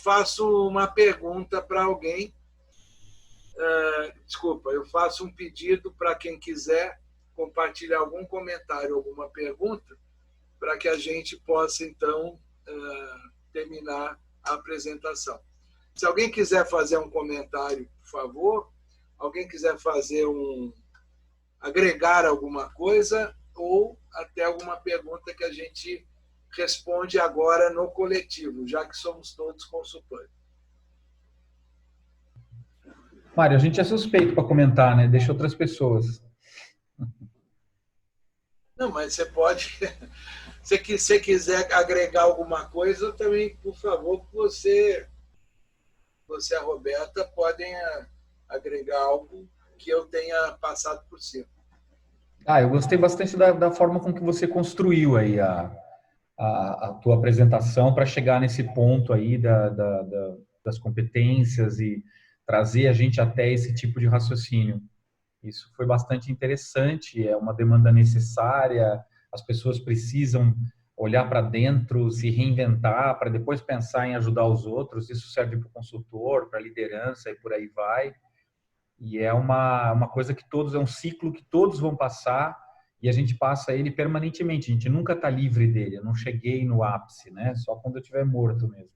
faço uma pergunta para alguém. Desculpa, eu faço um pedido para quem quiser compartilhar algum comentário, alguma pergunta, para que a gente possa, então, terminar a apresentação. Se alguém quiser fazer um comentário, por favor, alguém quiser agregar alguma coisa ou até alguma pergunta que a gente responde agora no coletivo, já que somos todos consultores. Mário, a gente é suspeito para comentar, né? Deixa outras pessoas. Não, mas você pode... Se você quiser agregar alguma coisa, também, por favor, você e a Roberta podem agregar algo que eu tenha passado por cima. Eu gostei bastante da forma com que você construiu aí a tua apresentação para chegar nesse ponto aí das competências e trazer a gente até esse tipo de raciocínio. Isso foi bastante interessante, é uma demanda necessária, as pessoas precisam olhar para dentro, se reinventar, para depois pensar em ajudar os outros. Isso serve para o consultor, para a liderança e por aí vai. E é uma coisa que todos, é um ciclo que todos vão passar e a gente passa ele permanentemente. A gente nunca está livre dele. Eu não cheguei no ápice, né? Só quando eu estiver morto mesmo.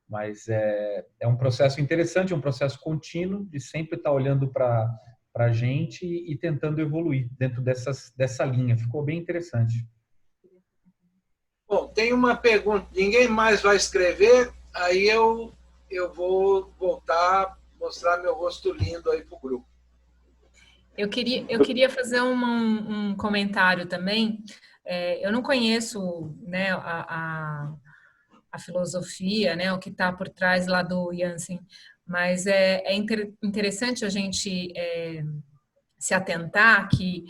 Mas é um processo interessante, é um processo contínuo de sempre estar olhando para a gente e tentando evoluir dentro dessa linha. Ficou bem interessante. Bom, tem uma pergunta. Ninguém mais vai escrever, aí eu vou voltar a mostrar meu rosto lindo aí para o grupo. Eu queria fazer um comentário também. Eu não conheço, né, a filosofia, né, o que está por trás lá do Jansen, mas é interessante a gente se atentar que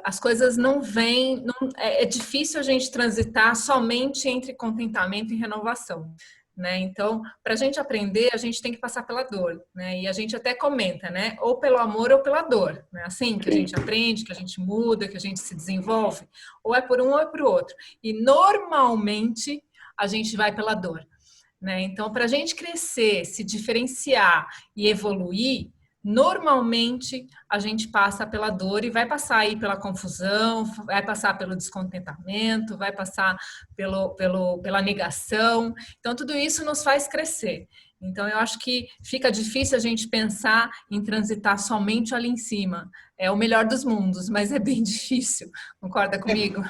as coisas não vêm... É difícil a gente transitar somente entre contentamento e renovação. Né? Então, para a gente aprender, a gente tem que passar pela dor, né? E a gente até comenta, né? Ou pelo amor ou pela dor, né? Assim que a gente aprende, que a gente muda, que a gente se desenvolve, ou é por um ou é por outro. E normalmente a gente vai pela dor, né? Então, para a gente crescer, se diferenciar e evoluir, normalmente a gente passa pela dor e vai passar aí pela confusão, vai passar pelo descontentamento, vai passar pela negação. Então, tudo isso nos faz crescer. Então, eu acho que fica difícil a gente pensar em transitar somente ali em cima. É o melhor dos mundos, mas é bem difícil. Concorda comigo?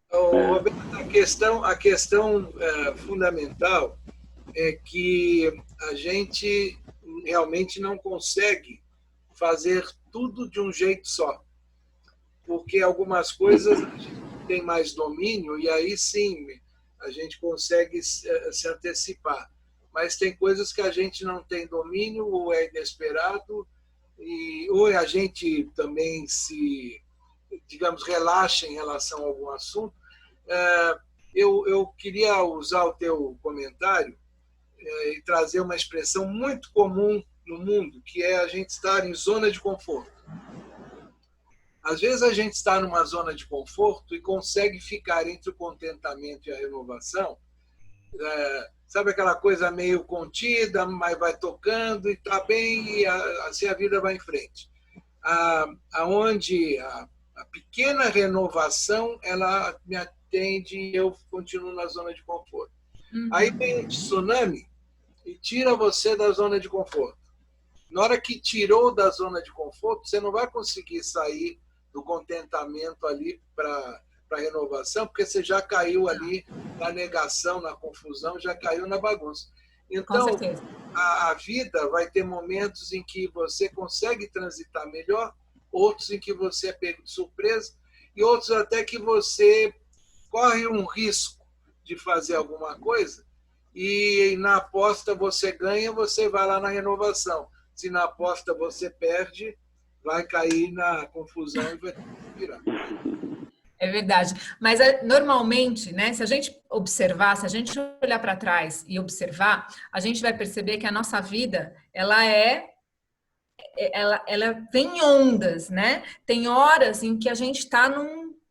Roberto, a questão fundamental é que a gente realmente não consegue fazer tudo de um jeito só, porque algumas coisas a gente tem mais domínio e aí sim a gente consegue se antecipar, mas tem coisas que a gente não tem domínio ou é inesperado ou a gente também se, digamos, relaxa em relação a algum assunto. Eu queria usar o teu comentário e trazer uma expressão muito comum no mundo, que é a gente estar em zona de conforto. Às vezes a gente está numa zona de conforto e consegue ficar entre o contentamento e a renovação, sabe aquela coisa meio contida, mas vai tocando e está bem, e assim a vida vai em frente. Aonde a pequena renovação, ela me atende e eu continuo na zona de conforto. Aí vem um tsunami e tira você da zona de conforto. Na hora que tirou da zona de conforto, você não vai conseguir sair do contentamento ali para a renovação, porque você já caiu ali na negação, na confusão, já caiu na bagunça. Então, a vida vai ter momentos em que você consegue transitar melhor, outros em que você é pego de surpresa, e outros até que você corre um risco de fazer alguma coisa, e na aposta você ganha, você vai lá na renovação. Se na aposta você perde, vai cair na confusão e vai virar. É verdade. Mas normalmente, né, se a gente observar, se a gente olhar para trás e observar, a gente vai perceber que a nossa vida, ela vem em ondas, né? Tem horas em que a gente está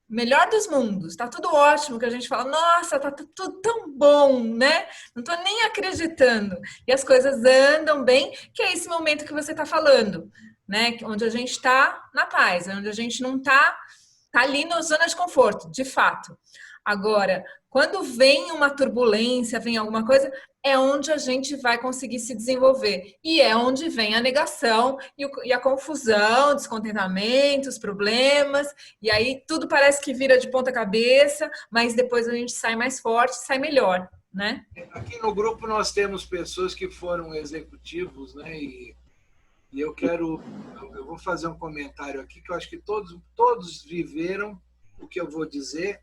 melhor dos mundos, tá tudo ótimo, que a gente fala, nossa, tá tudo tão bom, né? Não tô nem acreditando. E as coisas andam bem, que é esse momento que você tá falando, né? Onde a gente tá na paz, onde a gente não tá ali na zona de conforto, de fato. Agora, quando vem uma turbulência, vem alguma coisa, é onde a gente vai conseguir se desenvolver. E é onde vem a negação e a confusão, descontentamento, os problemas. E aí tudo parece que vira de ponta cabeça, mas depois a gente sai mais forte, sai melhor, né? Aqui no grupo nós temos pessoas que foram executivos, né? E eu vou fazer um comentário aqui que eu acho que todos viveram o que eu vou dizer.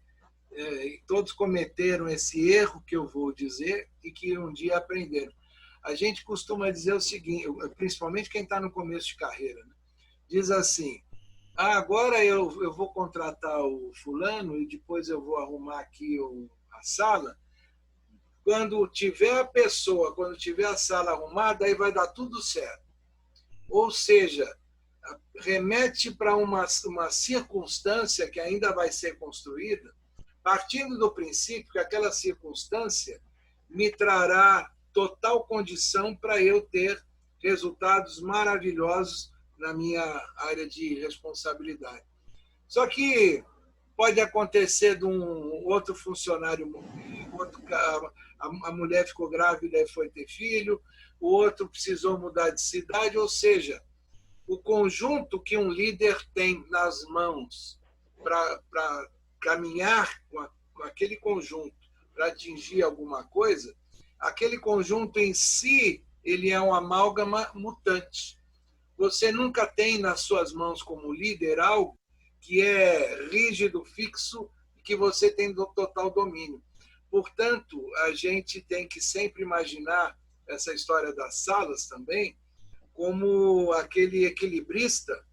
Todos cometeram esse erro que eu vou dizer e que um dia aprenderam. A gente costuma dizer o seguinte, principalmente quem está no começo de carreira, né? Diz assim, agora eu vou contratar o fulano e depois eu vou arrumar aqui a sala. Quando tiver a pessoa, quando tiver a sala arrumada, aí vai dar tudo certo. Ou seja, remete para uma circunstância que ainda vai ser construída, partindo do princípio que aquela circunstância me trará total condição para eu ter resultados maravilhosos na minha área de responsabilidade. Só que pode acontecer de um outro funcionário morrer, a mulher ficou grávida e foi ter filho, o outro precisou mudar de cidade, ou seja, o conjunto que um líder tem nas mãos para caminhar com aquele conjunto para atingir alguma coisa, aquele conjunto em si, ele é um amálgama mutante. Você nunca tem nas suas mãos como líder algo que é rígido, fixo, e que você tem total domínio. Portanto, a gente tem que sempre imaginar essa história das salas também como aquele equilibrista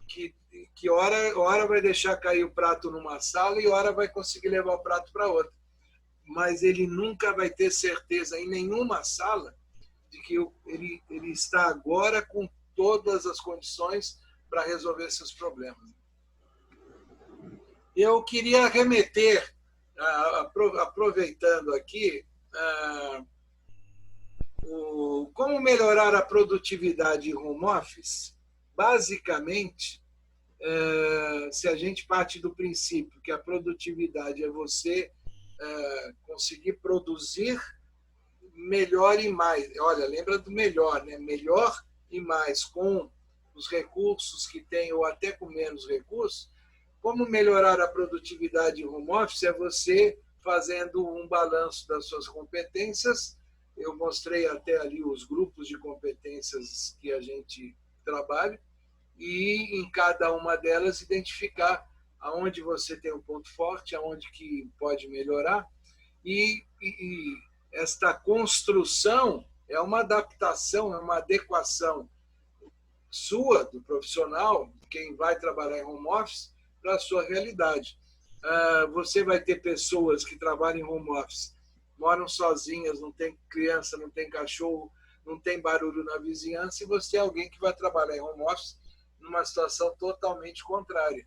que hora vai deixar cair o prato numa sala e hora vai conseguir levar o prato para outra. Mas ele nunca vai ter certeza em nenhuma sala de que ele está agora com todas as condições para resolver seus problemas. Eu queria remeter, aproveitando aqui, como melhorar a produtividade em home office. Basicamente, se a gente parte do princípio que a produtividade é você conseguir produzir melhor e mais. Olha, lembra do melhor, né? Melhor e mais com os recursos que tem ou até com menos recursos. Como melhorar a produtividade em home office é você fazendo um balanço das suas competências. Eu mostrei até ali os grupos de competências que a gente trabalha e em cada uma delas identificar aonde você tem um ponto forte, aonde que pode melhorar. E esta construção é uma adaptação, é uma adequação sua, do profissional, quem vai trabalhar em home office, para a sua realidade. Você vai ter pessoas que trabalham em home office, moram sozinhas, não tem criança, não tem cachorro, não tem barulho na vizinhança, e você é alguém que vai trabalhar em home office numa situação totalmente contrária.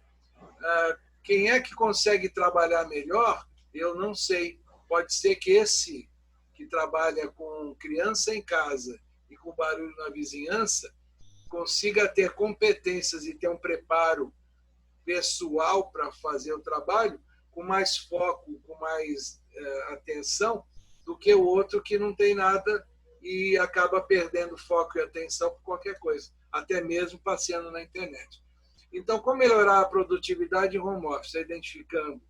Quem é que consegue trabalhar melhor? Eu não sei. Pode ser que esse que trabalha com criança em casa e com barulho na vizinhança consiga ter competências e ter um preparo pessoal para fazer o trabalho com mais foco, com mais atenção do que o outro que não tem nada e acaba perdendo foco e atenção por qualquer coisa, até mesmo passeando na internet. Então, como melhorar a produtividade em home office? Identificando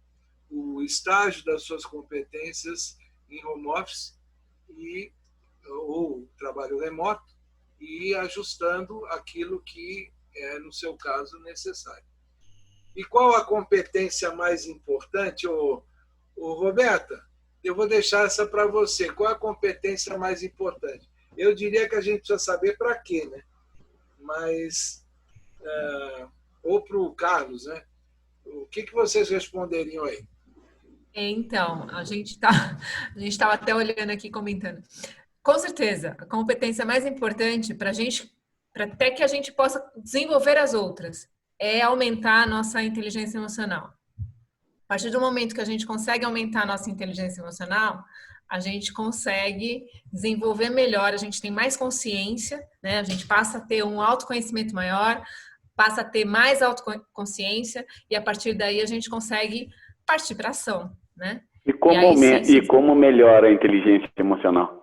o estágio das suas competências em home office ou trabalho remoto e ajustando aquilo que é, no seu caso, necessário. E qual a competência mais importante? Roberta, eu vou deixar essa para você. Qual a competência mais importante? Eu diria que a gente precisa saber para quê, né? Mas, ou para o Carlos, né? O que vocês responderiam aí? Então, a gente estava até olhando aqui, comentando. Com certeza, a competência mais importante para a gente, para até que a gente possa desenvolver as outras, é aumentar a nossa inteligência emocional. partir do momento que a gente consegue aumentar a nossa inteligência emocional, a gente consegue desenvolver melhor, a gente tem mais consciência, né? A gente passa a ter um autoconhecimento maior, passa a ter mais autoconsciência e a partir daí a gente consegue partir para ação, né? E como melhora a inteligência emocional?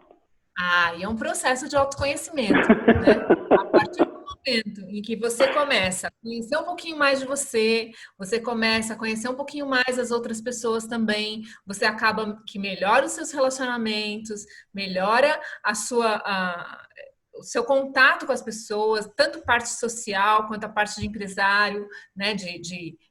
E é um processo de autoconhecimento, né? A partir do momento em que você começa a conhecer um pouquinho mais de você, você começa a conhecer um pouquinho mais as outras pessoas também, você acaba que melhora os seus relacionamentos, melhora o seu contato com as pessoas, tanto parte social quanto a parte de empresário, né,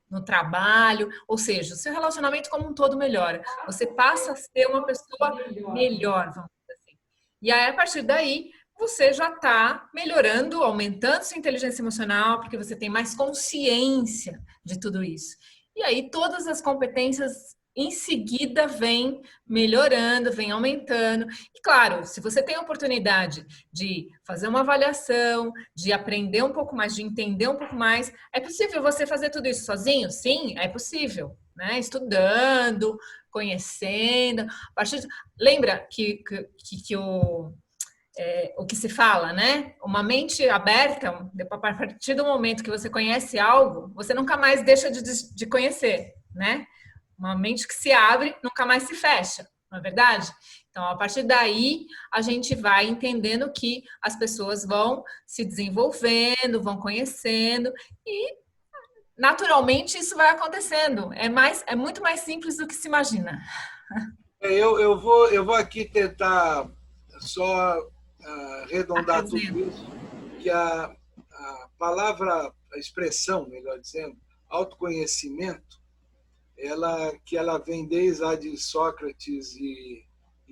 no trabalho, ou seja, o seu relacionamento como um todo melhora. Você passa a ser uma pessoa melhor, vamos dizer assim. E aí, a partir daí, você já está melhorando, aumentando sua inteligência emocional, porque você tem mais consciência de tudo isso. E aí, todas as competências em seguida vêm melhorando, vêm aumentando. E claro, se você tem a oportunidade de fazer uma avaliação, de aprender um pouco mais, de entender um pouco mais, é possível você fazer tudo isso sozinho? Sim, é possível, né? Estudando, conhecendo. Lembra que o que se fala, né? Uma mente aberta, a partir do momento que você conhece algo, você nunca mais deixa de conhecer, né? Uma mente que se abre, nunca mais se fecha, não é verdade? Então, a partir daí, a gente vai entendendo que as pessoas vão se desenvolvendo, vão conhecendo e, naturalmente, isso vai acontecendo. É muito mais simples do que se imagina. Eu vou aqui tentar só arredondar tudo isso, que a palavra, a expressão, melhor dizendo, autoconhecimento, ela vem desde lá de Sócrates e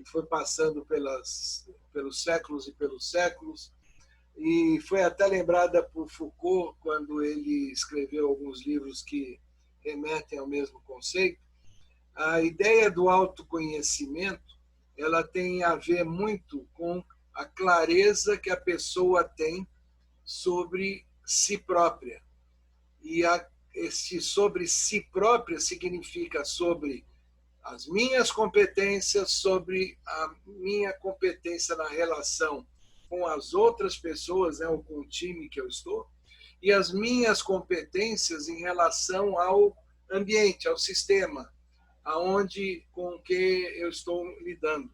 foi passando pelos séculos e pelos séculos, e foi até lembrada por Foucault quando ele escreveu alguns livros que remetem ao mesmo conceito. A ideia do autoconhecimento, ela tem a ver muito com a clareza que a pessoa tem sobre si própria. E esse sobre si própria significa sobre as minhas competências, sobre a minha competência na relação com as outras pessoas, né, ou com o time que eu estou, e as minhas competências em relação ao ambiente, ao sistema, com que eu estou lidando.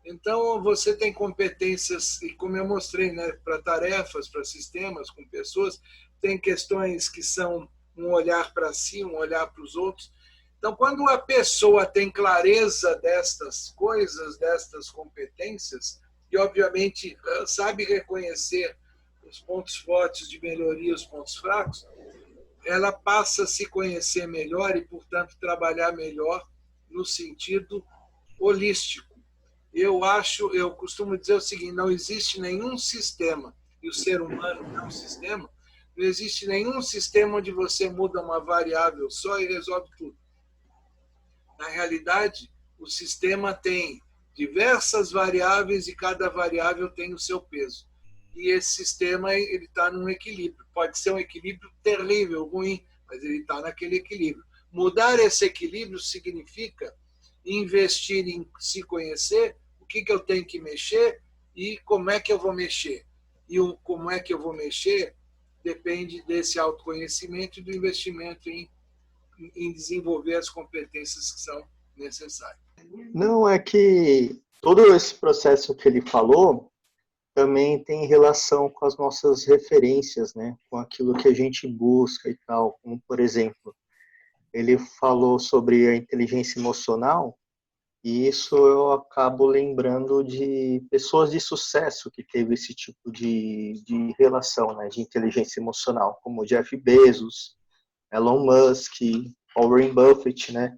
Então, você tem competências, e como eu mostrei, né, para tarefas, para sistemas, com pessoas, tem questões que são um olhar para si, um olhar para os outros. Então, quando a pessoa tem clareza destas coisas, destas competências, e, obviamente, sabe reconhecer os pontos fortes de melhoria e os pontos fracos, ela passa a se conhecer melhor e, portanto, trabalhar melhor no sentido holístico. Eu costumo dizer o seguinte, não existe nenhum sistema, e o ser humano é um sistema, não existe nenhum sistema onde você muda uma variável só e resolve tudo. Na realidade, o sistema tem diversas variáveis e cada variável tem o seu peso. E esse sistema está num equilíbrio. Pode ser um equilíbrio terrível, ruim, mas ele está naquele equilíbrio. Mudar esse equilíbrio significa investir em se conhecer, o que eu tenho que mexer e como é que eu vou mexer. E como é que eu vou mexer depende desse autoconhecimento e do investimento em desenvolver as competências que são necessárias. Não, é que todo esse processo que ele falou também tem relação com as nossas referências, né? Com aquilo que a gente busca e tal. Como, por exemplo, ele falou sobre a inteligência emocional, e isso eu acabo lembrando de pessoas de sucesso que teve esse tipo de relação, né, de inteligência emocional, como Jeff Bezos, Elon Musk, Warren Buffett, né,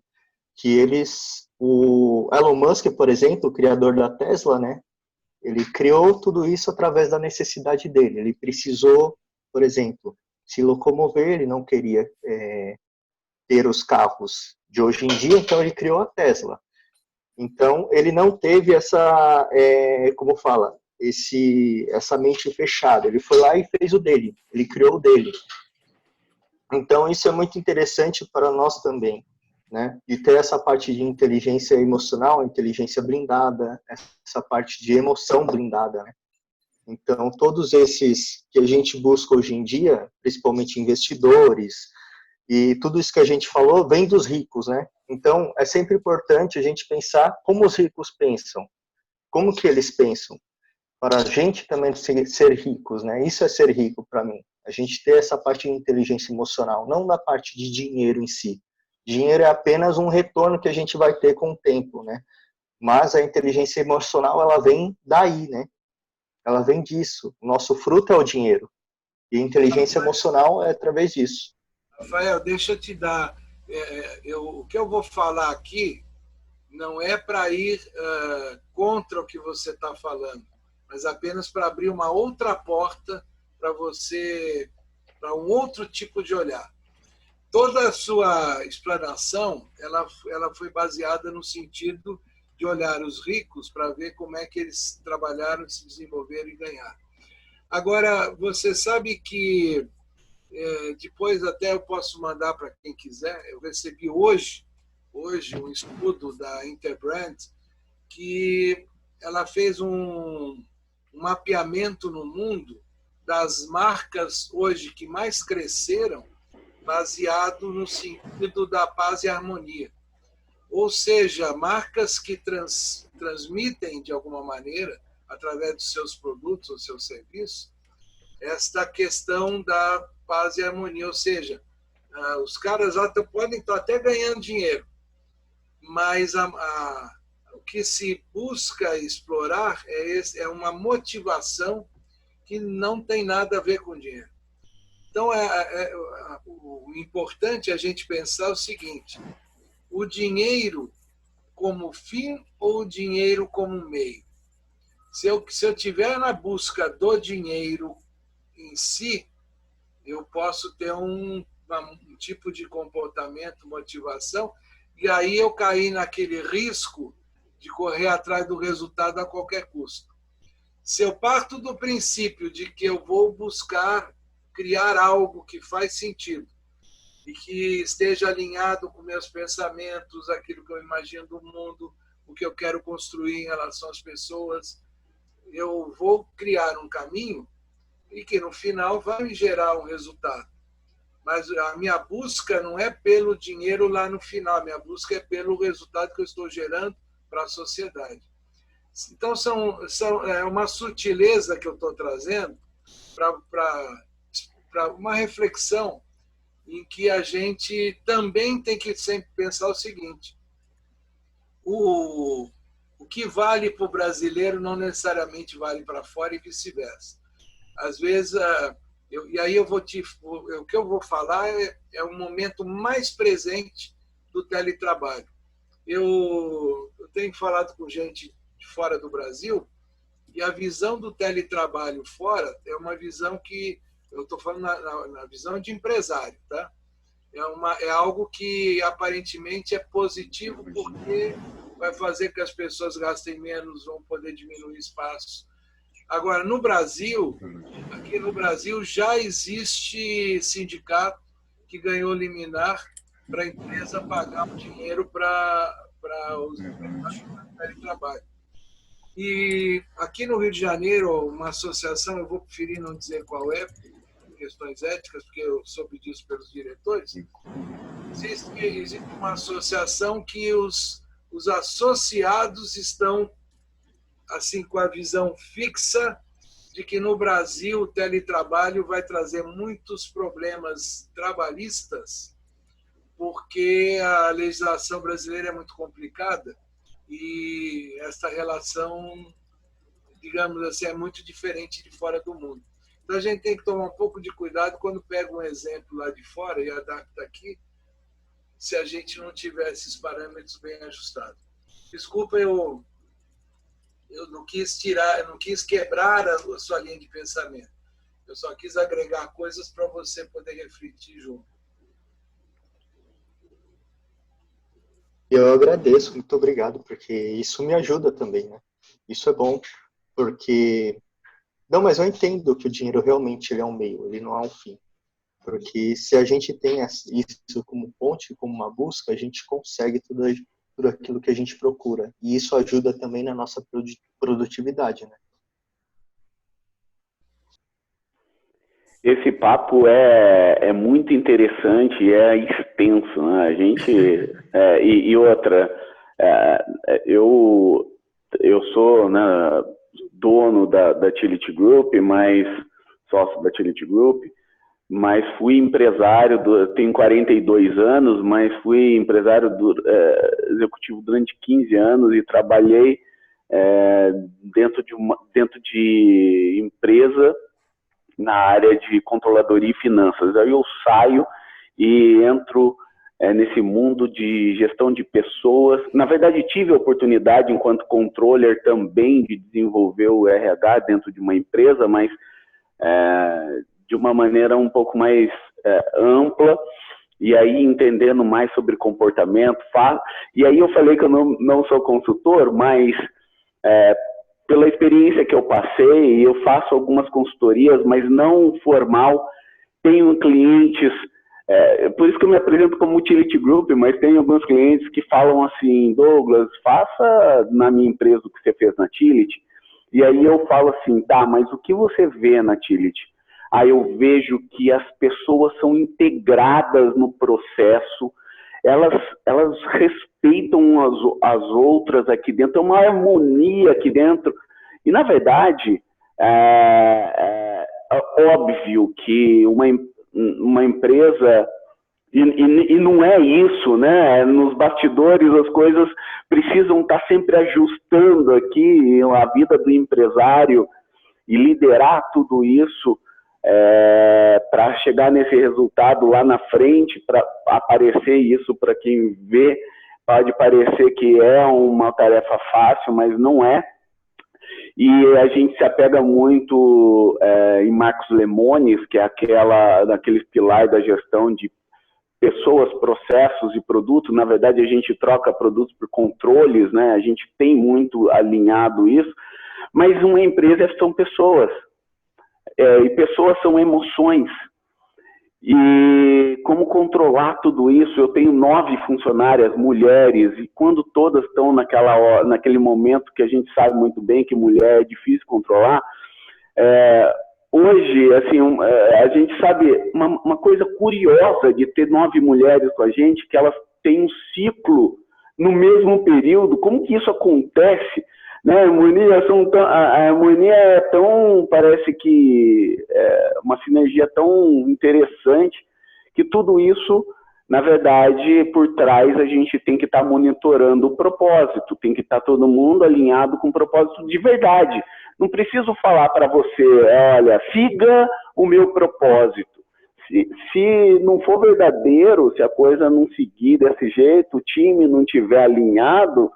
o Elon Musk, por exemplo, o criador da Tesla, né, ele criou tudo isso através da necessidade dele. Ele precisou, por exemplo, se locomover, ele não queria ter os carros de hoje em dia, então ele criou a Tesla. Então, ele não teve essa mente fechada. Ele foi lá e fez o dele. Ele criou o dele. Então, isso é muito interessante para nós também. né? E ter essa parte de inteligência emocional, inteligência blindada, essa parte de emoção blindada, né? Então, todos esses que a gente busca hoje em dia, principalmente investidores, e tudo isso que a gente falou vem dos ricos, né? Então, é sempre importante a gente pensar como os ricos pensam, como que eles pensam, para a gente também ser ricos, né? Isso é ser rico para mim. A gente ter essa parte de inteligência emocional, não da parte de dinheiro em si. Dinheiro é apenas um retorno que a gente vai ter com o tempo, né? Mas a inteligência emocional, ela vem daí, né? Ela vem disso. O nosso fruto é o dinheiro. E a inteligência emocional é através disso. Rafael, deixa eu te dar. O que eu vou falar aqui não é para ir contra o que você está falando, mas apenas para abrir uma outra porta para você, para um outro tipo de olhar. Toda a sua explanação, ela foi baseada no sentido de olhar os ricos para ver como é que eles trabalharam, se desenvolveram e ganharam. Agora, você sabe que depois até eu posso mandar para quem quiser, eu recebi hoje um estudo da Interbrand que ela fez um mapeamento no mundo das marcas hoje que mais cresceram, baseado no sentido da paz e harmonia. Ou seja, marcas que transmitem, de alguma maneira, através dos seus produtos ou seus serviços, esta questão da paz e harmonia. Ou seja, os caras lá podem estar até ganhando dinheiro, mas o que se busca explorar é uma motivação que não tem nada a ver com dinheiro. Então, o importante é a gente pensar o seguinte: o dinheiro como fim ou o dinheiro como meio? Se eu estiver na busca do dinheiro em si, eu posso ter um tipo de comportamento, motivação, e aí eu caí naquele risco de correr atrás do resultado a qualquer custo. Se eu parto do princípio de que eu vou buscar criar algo que faz sentido e que esteja alinhado com meus pensamentos, aquilo que eu imagino do mundo, o que eu quero construir em relação às pessoas, eu vou criar um caminho e que no final vai me gerar um resultado. Mas a minha busca não é pelo dinheiro lá no final, a minha busca é pelo resultado que eu estou gerando para a sociedade. Então, é uma sutileza que eu estou trazendo para uma reflexão em que a gente também tem que sempre pensar o seguinte: o que vale para o brasileiro não necessariamente vale para fora e vice-versa. Às vezes, e aí o que eu vou falar é o momento mais presente do teletrabalho. Eu tenho falado com gente de fora do Brasil e a visão do teletrabalho fora é uma visão que eu estou falando na visão de empresário, tá? É algo que aparentemente é positivo porque vai fazer que as pessoas gastem menos, vão poder diminuir espaço. Agora, aqui no Brasil já existe sindicato que ganhou liminar para a empresa pagar o dinheiro para os empregados de trabalho. E aqui no Rio de Janeiro, uma associação, eu vou preferir não dizer qual é, por questões éticas, porque eu soube disso pelos diretores, existe uma associação que os associados estão assim com a visão fixa de que no Brasil o teletrabalho vai trazer muitos problemas trabalhistas, porque a legislação brasileira é muito complicada e essa relação, digamos assim, é muito diferente de fora do mundo. Então a gente tem que tomar um pouco de cuidado quando pega um exemplo lá de fora e adapta aqui, se a gente não tiver esses parâmetros bem ajustados. Desculpa, eu não quis quebrar a sua linha de pensamento. Eu só quis agregar coisas para você poder refletir junto. Eu agradeço, muito obrigado, porque isso me ajuda também, né? Isso é bom, porque... Não, mas eu entendo que o dinheiro realmente ele é um meio, ele não é um fim. Porque se a gente tem isso como ponte, como uma busca, a gente consegue tudo aquilo que a gente procura. E isso ajuda também na nossa produtividade, né? Esse papo é muito interessante, é extenso, né? A gente e outra, eu sou, né, dono da Tillit Group, mas sócio da Tillit Group, mas fui empresário, tenho 42 anos, mas fui empresário executivo durante 15 anos e trabalhei dentro de empresa na área de controladoria e finanças. Aí eu saio e entro nesse mundo de gestão de pessoas. Na verdade, tive a oportunidade, enquanto controller, também de desenvolver o RH dentro de uma empresa, mas de uma maneira um pouco mais ampla, e aí entendendo mais sobre comportamento. E aí eu falei que eu não sou consultor, mas pela experiência que eu passei, eu faço algumas consultorias, mas não formal. Tenho clientes, por isso que eu me apresento como Utility Group, mas tenho alguns clientes que falam assim: Douglas, faça na minha empresa o que você fez na Tillit. E aí eu falo assim: tá, mas o que você vê na Tillit? Aí eu vejo que as pessoas são integradas no processo, elas respeitam as outras aqui dentro, tem uma harmonia aqui dentro. E, na verdade, é óbvio que uma empresa, e não é isso, né? Nos bastidores as coisas precisam estar sempre ajustando aqui a vida do empresário e liderar tudo isso para chegar nesse resultado lá na frente, para aparecer isso para quem vê. Pode parecer que é uma tarefa fácil, mas não é. E a gente se apega muito em Marcos Lemonis, que é daquele pilar da gestão de pessoas, processos e produtos. Na verdade, a gente troca produtos por controles, né? A gente tem muito alinhado isso, mas uma empresa são pessoas. E pessoas são emoções. E como controlar tudo isso? Eu tenho 9 funcionárias mulheres, e quando todas estão naquele momento que a gente sabe muito bem que mulher é difícil controlar, hoje, assim, a gente sabe uma coisa curiosa de ter 9 mulheres com a gente, que elas têm um ciclo no mesmo período. Como que isso acontece? Né? A harmonia é tão, parece que uma sinergia tão interessante, que tudo isso, na verdade, por trás a gente tem que estar monitorando o propósito, tem que estar todo mundo alinhado com o propósito de verdade. Não preciso falar para você: olha, siga o meu propósito. Se não for verdadeiro, se a coisa não seguir desse jeito, o time não estiver alinhado,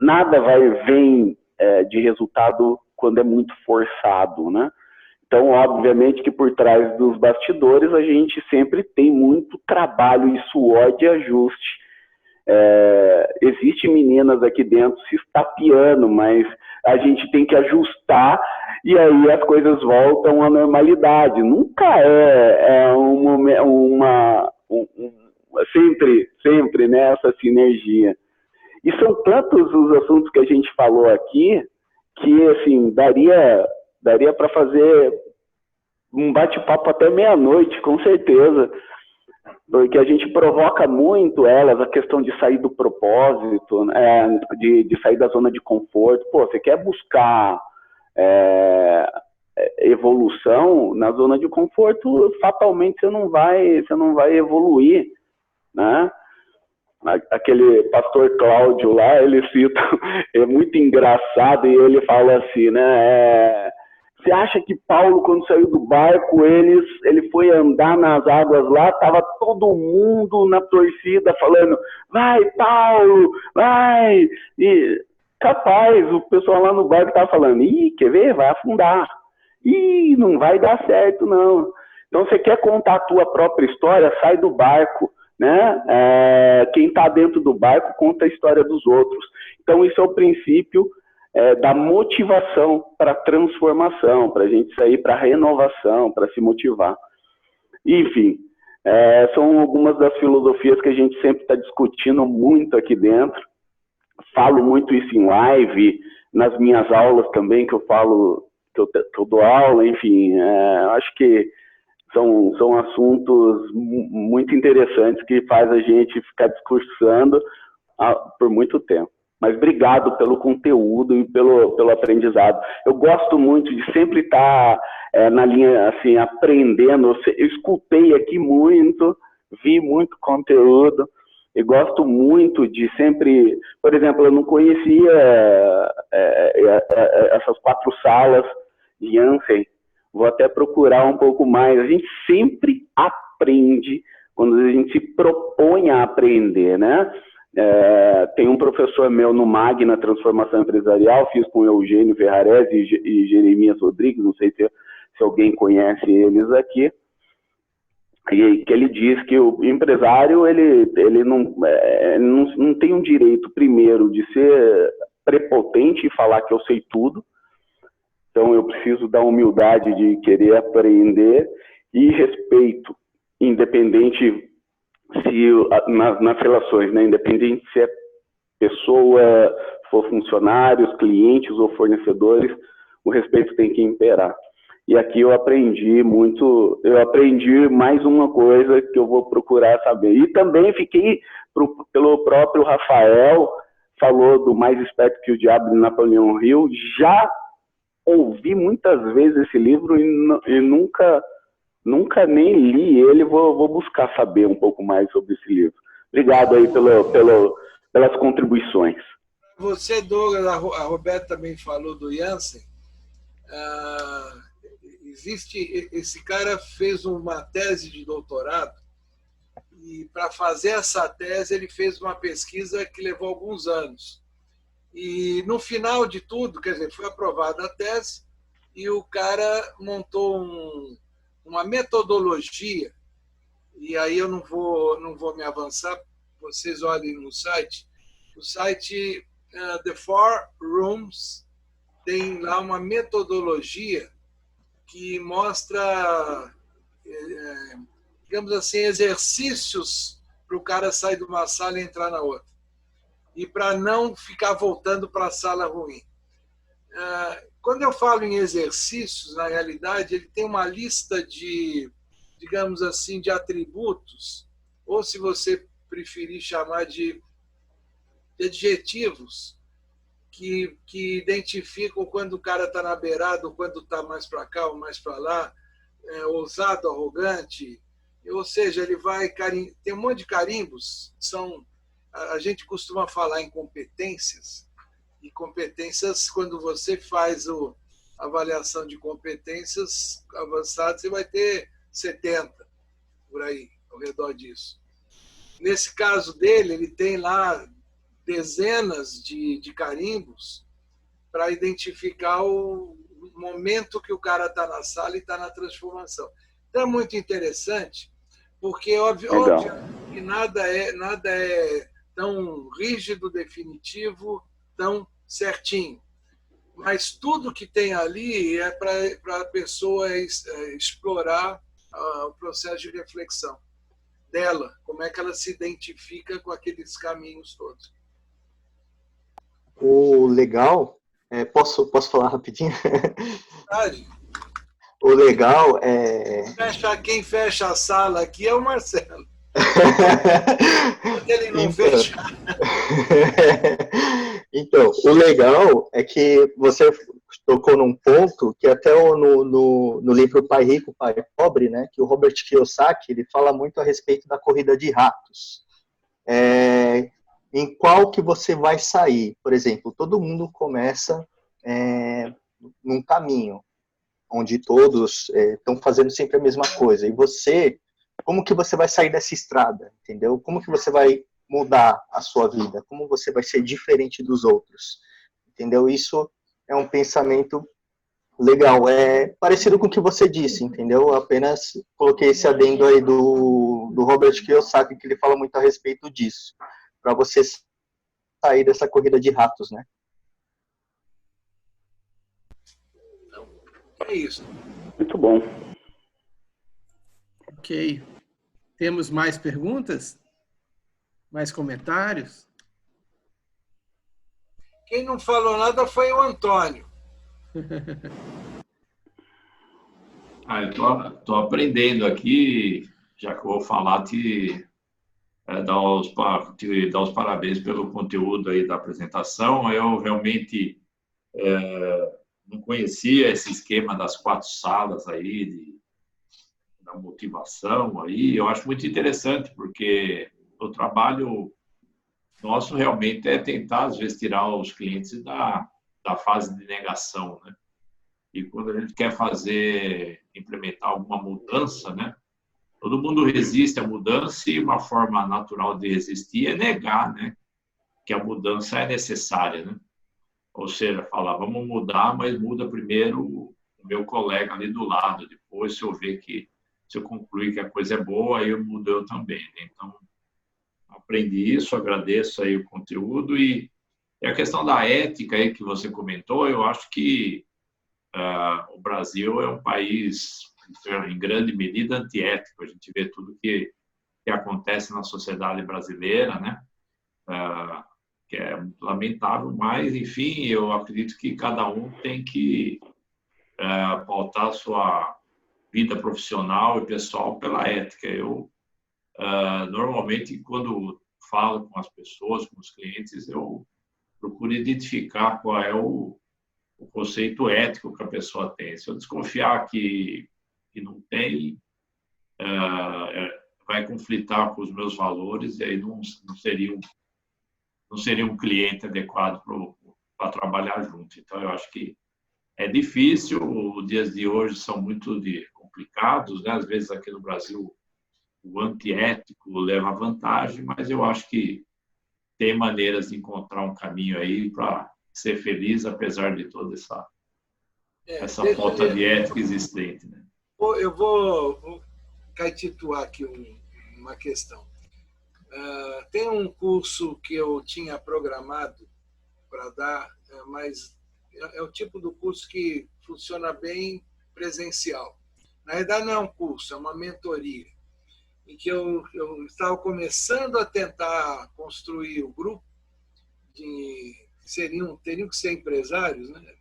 nada vai vir de resultado quando é muito forçado, né? Então, obviamente que por trás dos bastidores a gente sempre tem muito trabalho e suor de ajuste. Existem meninas aqui dentro se estapeando, mas a gente tem que ajustar e aí as coisas voltam à normalidade. Nunca sempre, né, essa sinergia. E são tantos os assuntos que a gente falou aqui que, assim, daria para fazer um bate-papo até meia-noite, com certeza, porque a gente provoca muito elas, a questão de sair do propósito, de sair da zona de conforto. Pô, você quer buscar evolução na zona de conforto, fatalmente você não vai evoluir, né? Aquele pastor Cláudio lá, ele cita, é muito engraçado, e ele fala assim, né? Você acha que Paulo, quando saiu do barco, ele foi andar nas águas lá, tava todo mundo na torcida falando: vai, Paulo, vai! E capaz, o pessoal lá no barco tava falando: ih, quer ver? Vai afundar. Ih, não vai dar certo, não. Então, você quer contar a tua própria história, sai do barco. Né? Quem está dentro do barco conta a história dos outros. Então, isso é o princípio da motivação para a transformação, para a gente sair para a renovação, para se motivar. Enfim, são algumas das filosofias que a gente sempre está discutindo muito aqui dentro. Falo muito isso em live, nas minhas aulas também, que eu falo, que eu dou aula, enfim, acho que são assuntos muito interessantes que faz a gente ficar discursando por muito tempo. Mas obrigado pelo conteúdo e pelo aprendizado. Eu gosto muito de sempre estar na linha, assim, aprendendo. Eu escutei aqui muito, vi muito conteúdo e gosto muito de sempre... Por exemplo, eu não conhecia essas 4 salas de Jansen. Vou até procurar um pouco mais. A gente sempre aprende quando a gente se propõe a aprender, né? Tem um professor meu no MAG, na Transformação Empresarial, fiz com Eugênio Ferrarese e Jeremias Rodrigues, não sei se alguém conhece eles aqui, e que ele diz que o empresário ele não tem um direito, primeiro, de ser prepotente e falar que eu sei tudo. Então eu preciso da humildade de querer aprender e respeito, independente se nas relações, né? Independente se é pessoa, for funcionários, clientes ou fornecedores, o respeito tem que imperar. E aqui eu aprendi muito, eu aprendi mais uma coisa que eu vou procurar saber. E também fiquei, pelo próprio Rafael, falou do Mais Esperto que o Diabo, de Napoleão Hill, já ouvi muitas vezes esse livro e nunca nem li ele, vou buscar saber um pouco mais sobre esse livro. Obrigado aí pelas contribuições. Você, Douglas, a Roberta também falou do Jansen. Esse cara fez uma tese de doutorado e para fazer essa tese ele fez uma pesquisa que levou alguns anos. E no final de tudo, quer dizer, foi aprovada a tese e o cara montou uma metodologia, e aí eu não vou me avançar, vocês olhem no site. O site The Four Rooms tem lá uma metodologia que mostra, digamos assim, exercícios para o cara sair de uma sala e entrar na outra. E para não ficar voltando para a sala ruim. Quando eu falo em exercícios, na realidade, ele tem uma lista de, digamos assim, de atributos, ou se você preferir chamar de adjetivos, que identificam quando o cara está na beirada, ou quando está mais para cá ou mais para lá, ousado, arrogante. Ou seja, ele vai... Tem um monte de carimbos, a gente costuma falar em competências, e competências, quando você faz a avaliação de competências avançadas, você vai ter 70, por aí, ao redor disso. Nesse caso dele, ele tem lá dezenas de carimbos para identificar o momento que o cara está na sala e está na transformação. Então é muito interessante, porque óbvio que nada é tão rígido, definitivo, tão certinho. Mas tudo que tem ali é para a pessoa explorar o processo de reflexão dela, como é que ela se identifica com aqueles caminhos todos. O legal, posso falar rapidinho? Verdade. O legal Quem fecha a sala aqui é o Marcelo. Ele não fecha. Então, o legal é que você tocou num ponto que até no livro Pai Rico, Pai Pobre, né, que o Robert Kiyosaki, ele fala muito a respeito da corrida de ratos. Em qual que você vai sair? Por exemplo, todo mundo começa num caminho, onde todos estão fazendo sempre a mesma coisa. E você, como que você vai sair dessa estrada? Entendeu? Como que você vai mudar a sua vida? Como você vai ser diferente dos outros? Entendeu? Isso é um pensamento legal. É parecido com o que você disse, entendeu? Eu apenas coloquei esse adendo aí do Robert Kiyosaki, que ele fala muito a respeito disso. Para você sair dessa corrida de ratos, né? É isso. Muito bom. Ok. Temos mais perguntas? Mais comentários? Quem não falou nada foi o Antônio. Eu tô aprendendo aqui, já que eu vou falar, te dar os parabéns pelo conteúdo aí da apresentação. Eu realmente não conhecia esse esquema das 4 salas aí, da motivação aí. Eu acho muito interessante, porque o trabalho nosso realmente é tentar, às vezes, tirar os clientes da fase de negação, né? E quando a gente quer implementar alguma mudança, né? Todo mundo resiste à mudança e uma forma natural de resistir é negar, né? Que a mudança é necessária, né? Ou seja, falar, vamos mudar, mas muda primeiro o meu colega ali do lado. Depois, se eu concluir que a coisa é boa, aí eu mudo eu também, né? Então, aprendi isso, agradeço aí o conteúdo. E a questão da ética aí que você comentou, eu acho que o Brasil é um país, em grande medida, antiético. A gente vê tudo que acontece na sociedade brasileira, né? Que é muito lamentável, mas, enfim, eu acredito que cada um tem que pautar sua vida profissional e pessoal pela ética. Eu, normalmente, quando falo com as pessoas, com os clientes, eu procuro identificar qual é o conceito ético que a pessoa tem. Se eu desconfiar que não tem, vai conflitar com os meus valores e aí não seria um cliente adequado para trabalhar junto. Então, eu acho que é difícil, os dias de hoje são muito complicados, né? Às vezes aqui no Brasil o antiético leva vantagem, mas eu acho que tem maneiras de encontrar um caminho aí para ser feliz, apesar de toda essa falta de ética existente, né? Eu vou caetituar aqui uma questão. Tem um curso que eu tinha programado para dar, mas é o tipo do curso que funciona bem presencial. Na verdade, não é um curso, é uma mentoria, em que eu estava começando a tentar construir o grupo, teriam que ser empresários, né?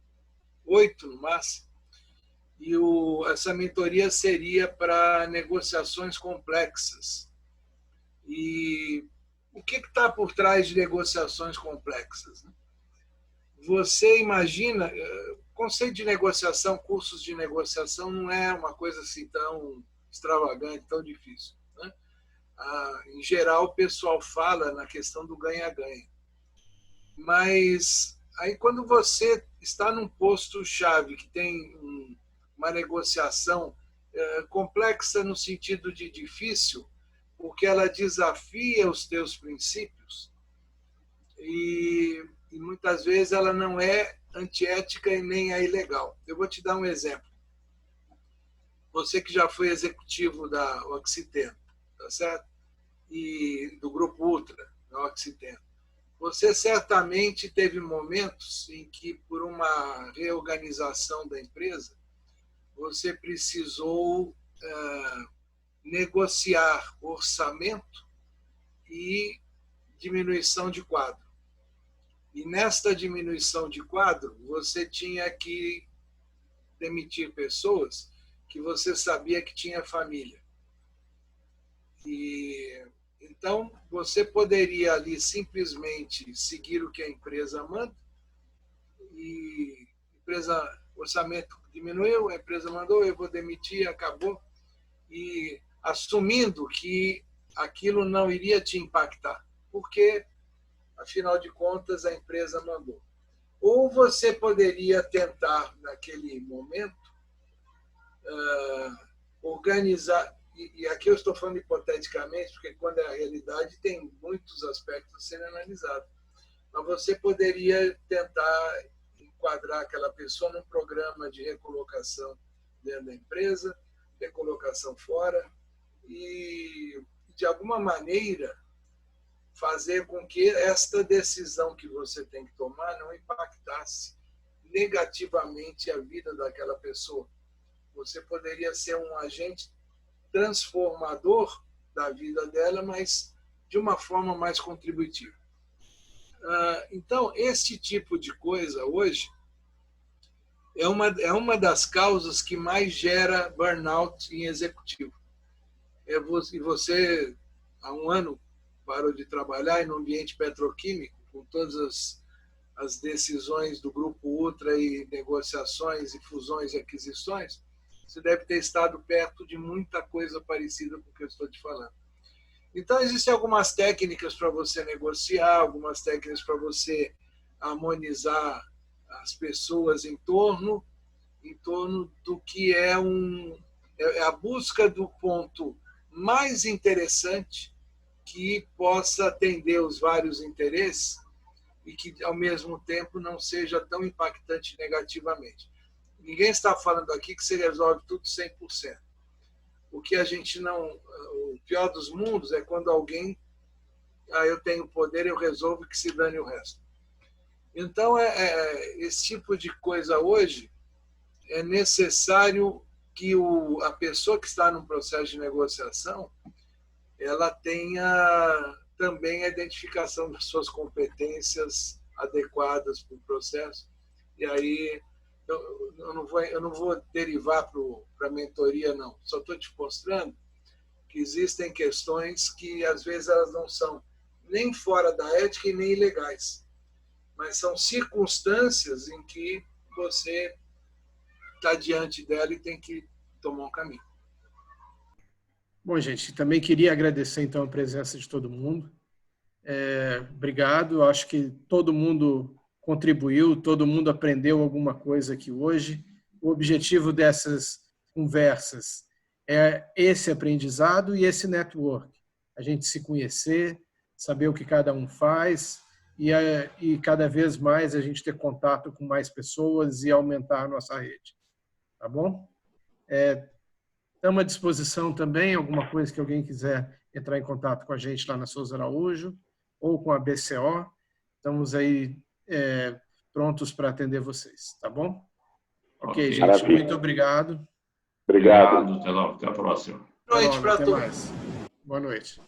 8 no máximo, e essa mentoria seria para negociações complexas. E o que está por trás de negociações complexas, né? Você imagina, conceito de negociação, cursos de negociação, não é uma coisa assim tão extravagante, tão difícil, né? Em geral, o pessoal fala na questão do ganha-ganha. Mas aí, quando você está num posto-chave que tem uma negociação complexa no sentido de difícil, porque ela desafia os teus princípios e muitas vezes ela não é antiética e nem é ilegal. Eu vou te dar um exemplo. Você que já foi executivo da Oxiteno, tá certo? E do Grupo Ultra, da Oxiteno. Você certamente teve momentos em que, por uma reorganização da empresa, você precisou negociar orçamento e diminuição de quadro. E nesta diminuição de quadro, você tinha que demitir pessoas que você sabia que tinha família. Então, você poderia ali simplesmente seguir o que a empresa manda, e o orçamento diminuiu, a empresa mandou, eu vou demitir, acabou, e assumindo que aquilo não iria te impactar, porque, afinal de contas, a empresa mandou. Ou você poderia tentar, naquele momento, organizar, e aqui eu estou falando hipoteticamente, porque quando é a realidade tem muitos aspectos a serem analisados, mas você poderia tentar enquadrar aquela pessoa num programa de recolocação dentro da empresa, recolocação fora, e, de alguma maneira, fazer com que esta decisão que você tem que tomar não impactasse negativamente a vida daquela pessoa. Você poderia ser um agente transformador da vida dela, mas de uma forma mais contributiva. Então, este tipo de coisa hoje é uma das causas que mais gera burnout em executivo. E você, há um ano, parou de trabalhar e no ambiente petroquímico, com todas as decisões do Grupo Ultra e negociações e fusões e aquisições, você deve ter estado perto de muita coisa parecida com o que eu estou te falando. Então, existem algumas técnicas para você negociar, algumas técnicas para você harmonizar as pessoas em torno do que é a busca do ponto mais interessante que possa atender os vários interesses e que, ao mesmo tempo, não seja tão impactante negativamente. Ninguém está falando aqui que você resolve tudo 100%. O que a gente não... O pior dos mundos é quando alguém... eu tenho poder, eu resolvo, que se dane o resto. Então, esse tipo de coisa hoje é necessário que a pessoa que está num processo de negociação ela tenha também a identificação das suas competências adequadas para o processo. E aí eu não vou derivar para a mentoria, não. Só estou te mostrando que existem questões que, às vezes, elas não são nem fora da ética e nem ilegais, mas são circunstâncias em que você está diante dela e tem que tomar um caminho. Bom, gente, também queria agradecer, então, a presença de todo mundo. Obrigado. Acho que todo mundo contribuiu, todo mundo aprendeu alguma coisa aqui hoje. O objetivo dessas conversas é esse aprendizado e esse network. A gente se conhecer, saber o que cada um faz e cada vez mais a gente ter contato com mais pessoas e aumentar a nossa rede. Tá bom? Estamos à disposição também, alguma coisa que alguém quiser entrar em contato com a gente lá na Souza Araújo ou com a BCO. Estamos aí prontos para atender vocês, tá bom? Ok, gente, maravilha. muito obrigado. Obrigado. Até logo, até a próxima. Boa noite para todos. Boa noite.